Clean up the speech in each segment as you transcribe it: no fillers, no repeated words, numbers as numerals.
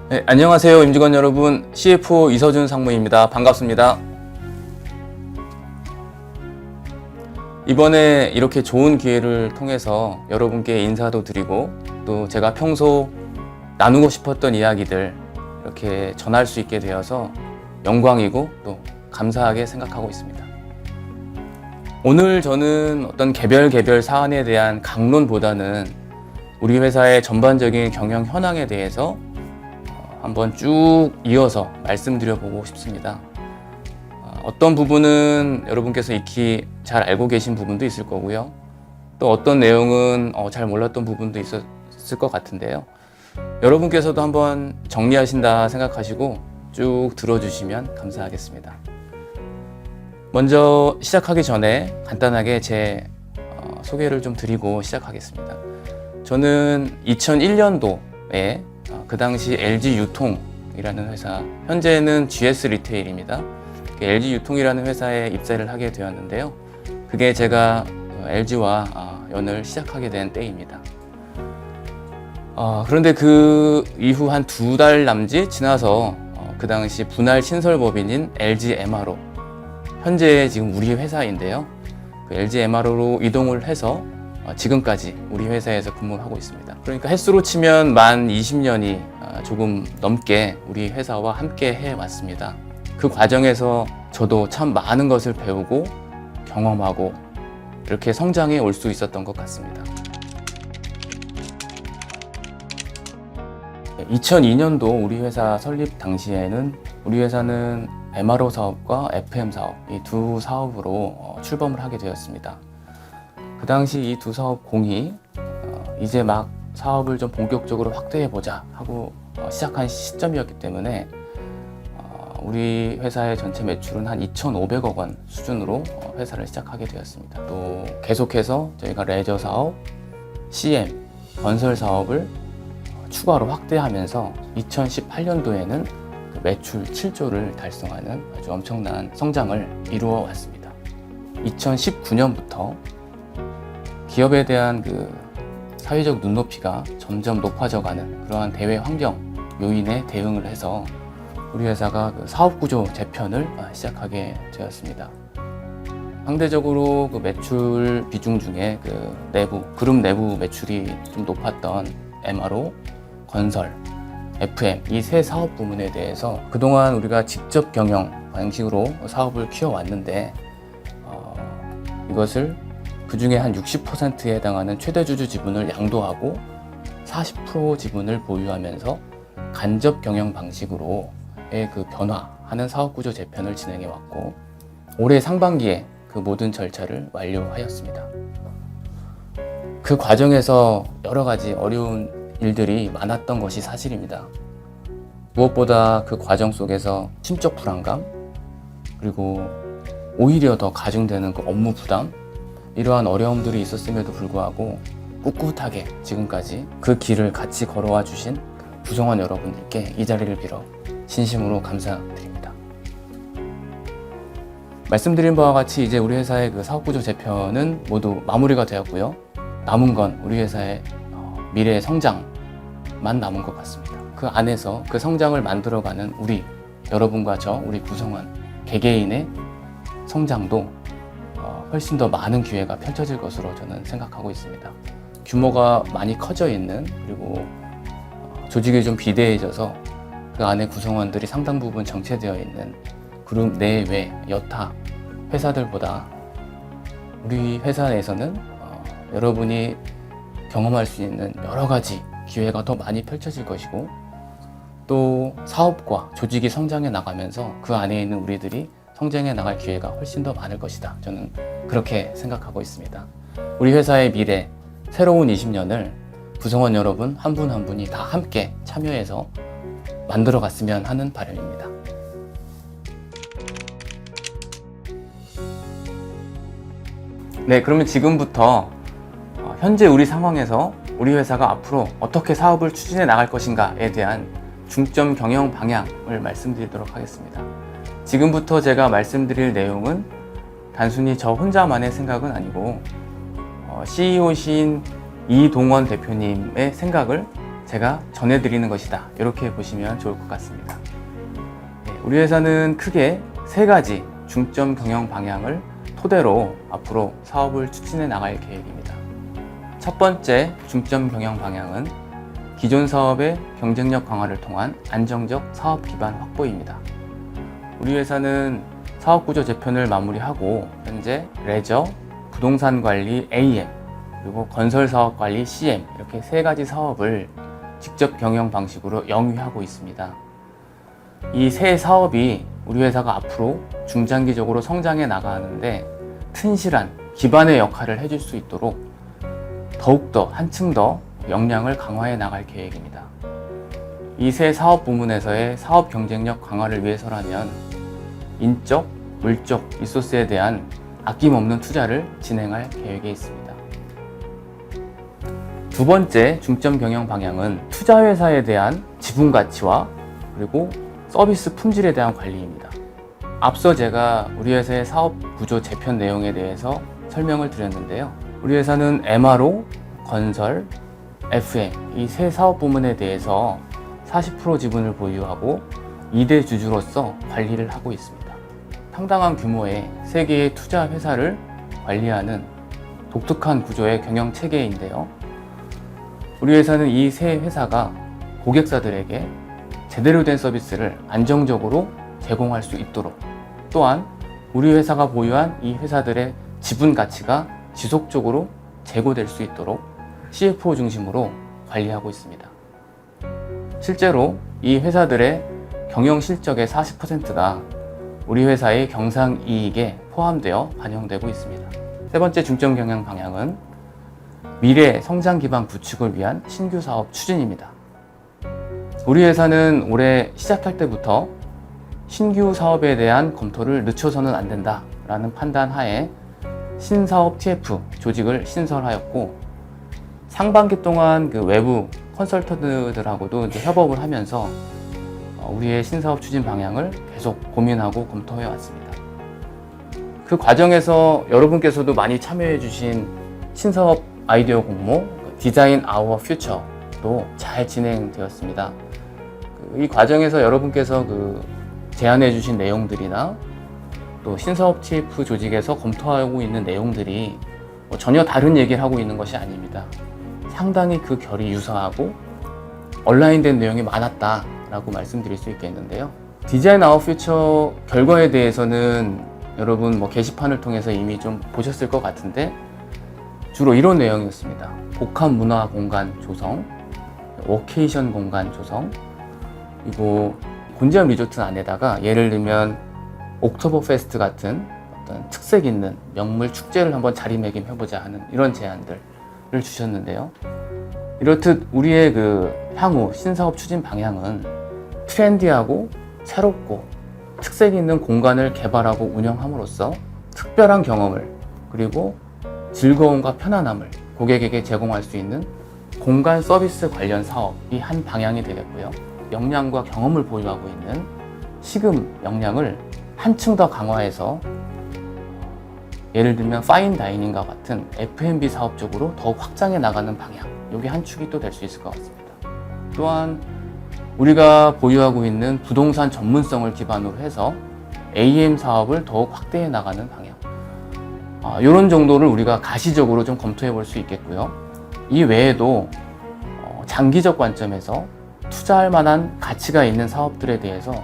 네, 안녕하세요 임직원 여러분, CFO 이서준 상무입니다. 반갑습니다. 이번에 이렇게 좋은 기회를 통해서 여러분께 인사도 드리고 또 제가 평소 나누고 싶었던 이야기들 이렇게 전할 수 있게 되어서 영광이고 또 감사하게 생각하고 있습니다. 오늘 저는 어떤 개별 사안에 대한 강론보다는 우리 회사의 전반적인 경영 현황에 대해서 한번 쭉 이어서 말씀드려보고 싶습니다. 어떤 부분은 여러분께서 익히 잘 알고 계신 부분도 있을 거고요. 또 어떤 내용은 잘 몰랐던 부분도 있었을 것 같은데요. 여러분께서도 한번 정리하신다 생각하시고 쭉 들어주시면 감사하겠습니다. 먼저 시작하기 전에 간단하게 제 소개를 좀 드리고 시작하겠습니다. 저는 2001년도에 그 당시 LG 유통이라는 회사, 현재는 GS 리테일입니다. LG 유통이라는 회사에 입사를 하게 되었는데요. 그게 제가 LG와 연을 시작하게 된 때입니다. 그런데 그 이후 한 2달 남짓 지나서 그 당시 분할 신설법인인 LG MRO, 현재 지금 우리 회사인데요. 그 LG MRO로 이동을 해서 지금까지 우리 회사에서 근무를 하고 있습니다. 그러니까 횟수로 치면 만 20년이 조금 넘게 우리 회사와 함께 해왔습니다. 그 과정에서 저도 참 많은 것을 배우고 경험하고 이렇게 성장해 올 수 있었던 것 같습니다. 2002년도 우리 회사 설립 당시에는 우리 회사는 MRO 사업과 FM 사업, 이 두 사업으로 출범을 하게 되었습니다. 그 당시 이 두 사업 공이 이제 막 사업을 좀 본격적으로 확대해보자 하고 시작한 시점이었기 때문에 우리 회사의 전체 매출은 한 2,500억 원 수준으로 회사를 시작하게 되었습니다. 또 계속해서 저희가 레저 사업, CM, 건설 사업을 추가로 확대하면서 2018년도에는 매출 7조를 달성하는 아주 엄청난 성장을 이루어 왔습니다. 2019년부터 기업에 대한 그 사회적 눈높이가 점점 높아져가는 그러한 대외 환경 요인에 대응을 해서 우리 회사가 그 사업구조 재편을 시작하게 되었습니다. 상대적으로 그 매출 비중 중에 그 그룹 내부 매출이 좀 높았던 MRO, 건설, FM 이 세 사업 부문에 대해서 그동안 우리가 직접 경영 방식으로 사업을 키워왔는데 이것을 그 중에 한 60%에 해당하는 최대주주 지분을 양도하고 40% 지분을 보유하면서 간접 경영 방식으로의 그 변화하는 사업구조 재편을 진행해 왔고 올해 상반기에 그 모든 절차를 완료하였습니다. 그 과정에서 여러 가지 어려운 일들이 많았던 것이 사실입니다. 무엇보다 그 과정 속에서 심적 불안감, 그리고 오히려 더 가중되는 그 업무 부담, 이러한 어려움들이 있었음에도 불구하고 꿋꿋하게 지금까지 그 길을 같이 걸어와 주신 구성원 여러분들께 이 자리를 빌어 진심으로 감사드립니다. 말씀드린 바와 같이 이제 우리 회사의 그 사업구조 재편은 모두 마무리가 되었고요. 남은 건 우리 회사의 미래의 성장만 남은 것 같습니다. 그 안에서 그 성장을 만들어가는 우리 여러분과 우리 구성원 개개인의 성장도 훨씬 더 많은 기회가 펼쳐질 것으로 저는 생각하고 있습니다. 규모가 많이 커져 있는, 그리고 조직이 좀 비대해져서 그 안에 구성원들이 상당 부분 정체되어 있는 그룹 내외 여타 회사들보다 우리 회사 내에서는 여러분이 경험할 수 있는 여러 가지 기회가 더 많이 펼쳐질 것이고, 또 사업과 조직이 성장해 나가면서 그 안에 있는 우리들이 성장해 나갈 기회가 훨씬 더 많을 것이다. 저는 그렇게 생각하고 있습니다. 우리 회사의 미래, 새로운 20년을 구성원 여러분 한 분 한 분이 다 함께 참여해서 만들어 갔으면 하는 바람입니다. 네, 그러면 지금부터 현재 우리 상황에서 우리 회사가 앞으로 어떻게 사업을 추진해 나갈 것인가에 대한 중점 경영 방향을 말씀드리도록 하겠습니다. 지금부터 제가 말씀드릴 내용은 단순히 저 혼자만의 생각은 아니고 CEO신 이동원 대표님의 생각을 제가 전해드리는 것이다. 이렇게 보시면 좋을 것 같습니다. 우리 회사는 크게 3가지 중점 경영 방향을 토대로 앞으로 사업을 추진해 나갈 계획입니다. 첫 번째 중점 경영 방향은 기존 사업의 경쟁력 강화를 통한 안정적 사업 기반 확보입니다. 우리 회사는 사업구조 재편을 마무리하고 현재 레저, 부동산 관리 AM, 그리고 건설 사업 관리 CM 이렇게 3가지 사업을 직접 경영 방식으로 영위하고 있습니다. 이 세 사업이 우리 회사가 앞으로 중장기적으로 성장해 나가는데 튼실한 기반의 역할을 해줄 수 있도록 더욱더 한층 더 역량을 강화해 나갈 계획입니다. 이 세 사업 부문에서의 사업 경쟁력 강화를 위해서라면 인적, 물적 리소스에 대한 아낌없는 투자를 진행할 계획에 있습니다. 두 번째 중점 경영 방향은 투자 회사에 대한 지분 가치와 그리고 서비스 품질에 대한 관리입니다. 앞서 제가 우리 회사의 사업 구조 재편 내용에 대해서 설명을 드렸는데요. 우리 회사는 MRO, 건설, FM 이 세 사업 부문에 대해서 40% 지분을 보유하고 2대 주주로서 관리를 하고 있습니다. 상당한 규모의 3개의 투자 회사를 관리하는 독특한 구조의 경영 체계인데요. 우리 회사는 이 세 회사가 고객사들에게 제대로 된 서비스를 안정적으로 제공할 수 있도록, 또한 우리 회사가 보유한 이 회사들의 지분 가치가 지속적으로 제고될 수 있도록 CFO 중심으로 관리하고 있습니다. 실제로 이 회사들의 경영 실적의 40%가 우리 회사의 경상이익에 포함되어 반영되고 있습니다. 세 번째 중점 경영 방향은 미래 성장 기반 구축을 위한 신규 사업 추진입니다. 우리 회사는 올해 시작할 때부터 신규 사업에 대한 검토를 늦춰서는 안 된다라는 판단 하에 신사업 TF 조직을 신설하였고, 상반기 동안 그 외부 컨설턴트들하고도 이제 협업을 하면서 우리의 신사업 추진 방향을 계속 고민하고 검토해 왔습니다. 그 과정에서 여러분께서도 많이 참여해 주신 신사업 아이디어 공모 디자인 아워 퓨처도 잘 진행되었습니다. 이 과정에서 여러분께서 제안해 주신 내용들이나 또 신사업 TF 조직에서 검토하고 있는 내용들이 전혀 다른 얘기를 하고 있는 것이 아닙니다. 상당히 그 결이 유사하고 얼라인된 내용이 많았다라고 말씀드릴 수 있겠는데요. 디자인 아워 퓨처 결과에 대해서는 여러분 게시판을 통해서 이미 좀 보셨을 것 같은데, 주로 이런 내용이었습니다. 복합 문화 공간 조성, 워케이션 공간 조성, 그리고 곤지암 리조트 안에다가 예를 들면 옥토버 페스트 같은 어떤 특색 있는 명물 축제를 한번 자리매김해보자 하는 이런 제안들을 주셨는데요. 이렇듯 우리의 향후 신사업 추진 방향은 트렌디하고 새롭고 특색 있는 공간을 개발하고 운영함으로써 특별한 경험을 그리고 즐거움과 편안함을 고객에게 제공할 수 있는 공간 서비스 관련 사업이 한 방향이 되겠고요. 역량과 경험을 보유하고 있는 시금 역량을 한층 더 강화해서 예를 들면 파인 다이닝과 같은 F&B 사업 쪽으로 더욱 확장해 나가는 방향, 이게 한 축이 또 될 수 있을 것 같습니다. 또한 우리가 보유하고 있는 부동산 전문성을 기반으로 해서 AM 사업을 더욱 확대해 나가는 방향, 이런 정도를 우리가 가시적으로 좀 검토해 볼 수 있겠고요. 이 외에도 장기적 관점에서 투자할 만한 가치가 있는 사업들에 대해서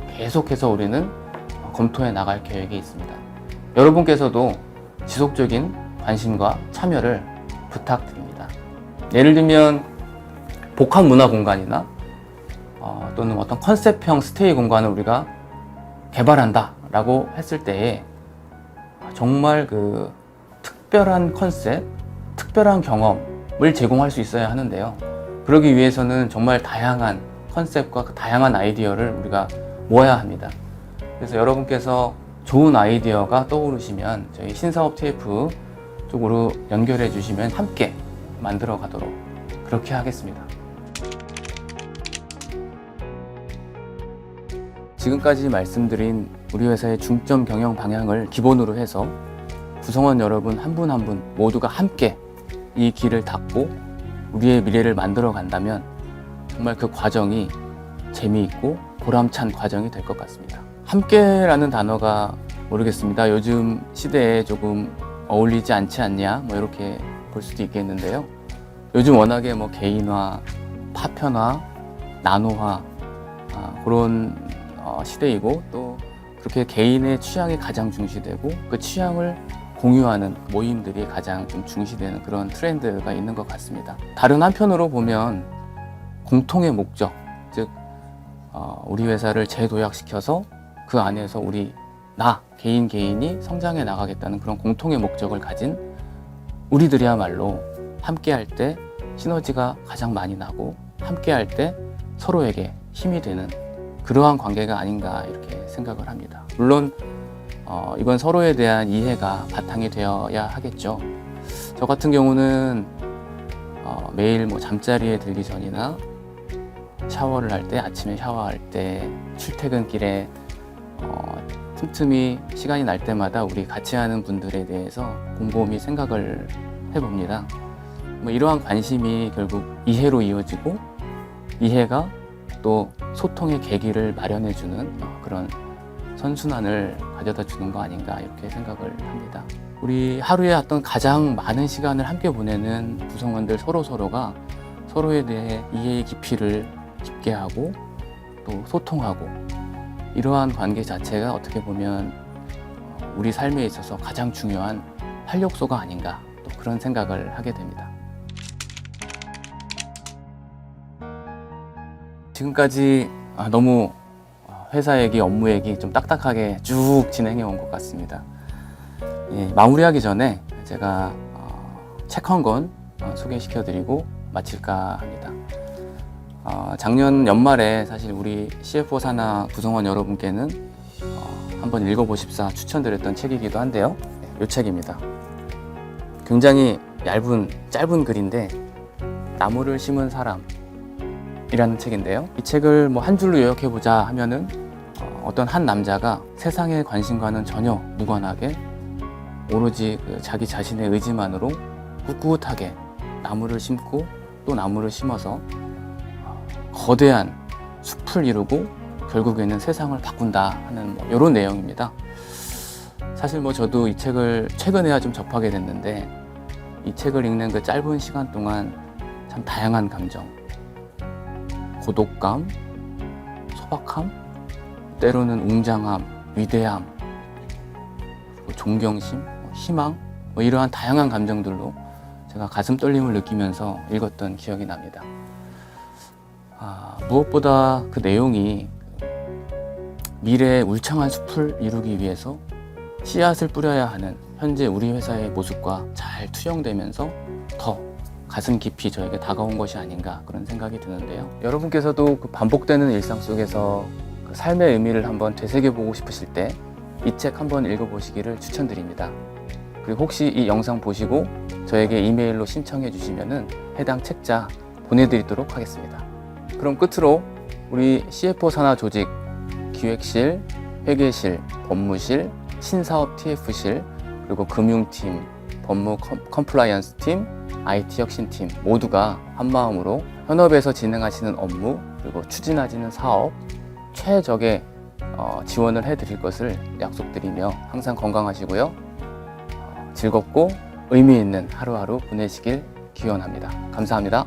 계속해서 우리는 검토해 나갈 계획이 있습니다. 여러분께서도 지속적인 관심과 참여를 부탁드립니다. 예를 들면 복합 문화 공간이나 또는 어떤 컨셉형 스테이 공간을 우리가 개발한다 라고 했을 때에 정말 특별한 컨셉, 특별한 경험을 제공할 수 있어야 하는데요. 그러기 위해서는 정말 다양한 컨셉과 다양한 아이디어를 우리가 모아야 합니다. 그래서 여러분께서 좋은 아이디어가 떠오르시면 저희 신사업 TF 쪽으로 연결해 주시면 함께 만들어 가도록 그렇게 하겠습니다. 지금까지 말씀드린 우리 회사의 중점 경영 방향을 기본으로 해서 구성원 여러분 한 분 한 분 모두가 함께 이 길을 닫고 우리의 미래를 만들어 간다면 정말 그 과정이 재미있고 보람찬 과정이 될 것 같습니다. 함께라는 단어가 모르겠습니다. 요즘 시대에 조금 어울리지 않지 않냐, 뭐 이렇게 볼 수도 있겠는데요. 요즘 워낙에 뭐 개인화, 파편화, 나노화 그런 시대이고, 또 그렇게 개인의 취향이 가장 중시되고 그 취향을 공유하는 모임들이 가장 좀 중시되는 그런 트렌드가 있는 것 같습니다. 다른 한편으로 보면 공통의 목적, 즉 우리 회사를 재도약시켜서 그 안에서 개인이 성장해 나가겠다는 그런 공통의 목적을 가진 우리들이야말로 함께할 때 시너지가 가장 많이 나고, 함께할 때 서로에게 힘이 되는 그러한 관계가 아닌가 이렇게 생각을 합니다. 물론 이건 서로에 대한 이해가 바탕이 되어야 하겠죠. 저 같은 경우는 매일 뭐 잠자리에 들기 전이나 샤워를 할 때, 아침에 샤워할 때, 출퇴근길에 틈틈이 시간이 날 때마다 우리 같이 하는 분들에 대해서 곰곰이 생각을 해봅니다. 뭐 이러한 관심이 결국 이해로 이어지고, 이해가 또 소통의 계기를 마련해주는 그런 선순환을 가져다 주는 거 아닌가 이렇게 생각을 합니다. 우리 하루에 어떤 가장 많은 시간을 함께 보내는 구성원들 서로가 서로에 대해 이해의 깊이를 깊게 하고 또 소통하고, 이러한 관계 자체가 어떻게 보면 우리 삶에 있어서 가장 중요한 활력소가 아닌가, 또 그런 생각을 하게 됩니다. 지금까지 너무 회사 얘기, 업무 얘기 좀 딱딱하게 쭉 진행해 온 것 같습니다. 마무리하기 전에 제가 책 한 권 소개시켜 드리고 마칠까 합니다. 작년 연말에 사실 우리 CFO 산하 구성원 여러분께는 한번 읽어보십사 추천드렸던 책이기도 한데요. 이 책입니다. 굉장히 짧은 글인데, 나무를 심은 사람이라는 책인데요. 이 책을 뭐 한 줄로 요약해보자 하면은 어떤 한 남자가 세상의 관심과는 전혀 무관하게 오로지 자기 자신의 의지만으로 꿋꿋하게 나무를 심고 또 나무를 심어서 거대한 숲을 이루고 결국에는 세상을 바꾼다 하는 이런 내용입니다. 사실 저도 이 책을 최근에야 좀 접하게 됐는데, 이 책을 읽는 그 짧은 시간 동안 참 다양한 감정, 고독감, 소박함, 때로는 웅장함, 위대함, 존경심, 희망, 이러한 다양한 감정들로 제가 가슴 떨림을 느끼면서 읽었던 기억이 납니다. 무엇보다 그 내용이 미래의 울창한 숲을 이루기 위해서 씨앗을 뿌려야 하는 현재 우리 회사의 모습과 잘 투영되면서 더 가슴 깊이 저에게 다가온 것이 아닌가, 그런 생각이 드는데요. 여러분께서도 그 반복되는 일상 속에서 그 삶의 의미를 한번 되새겨보고 싶으실 때 이 책 한번 읽어보시기를 추천드립니다. 그리고 혹시 이 영상 보시고 저에게 이메일로 신청해 주시면은 해당 책자 보내드리도록 하겠습니다. 그럼 끝으로 우리 CFO 산하 조직 기획실, 회계실, 법무실, 신사업 TF실, 그리고 금융팀, 법무 컴플라이언스 팀, IT 혁신팀 모두가 한마음으로 현업에서 진행하시는 업무, 그리고 추진하시는 사업 최적의 지원을 해드릴 것을 약속드리며 항상 건강하시고요. 즐겁고 의미 있는 하루하루 보내시길 기원합니다. 감사합니다.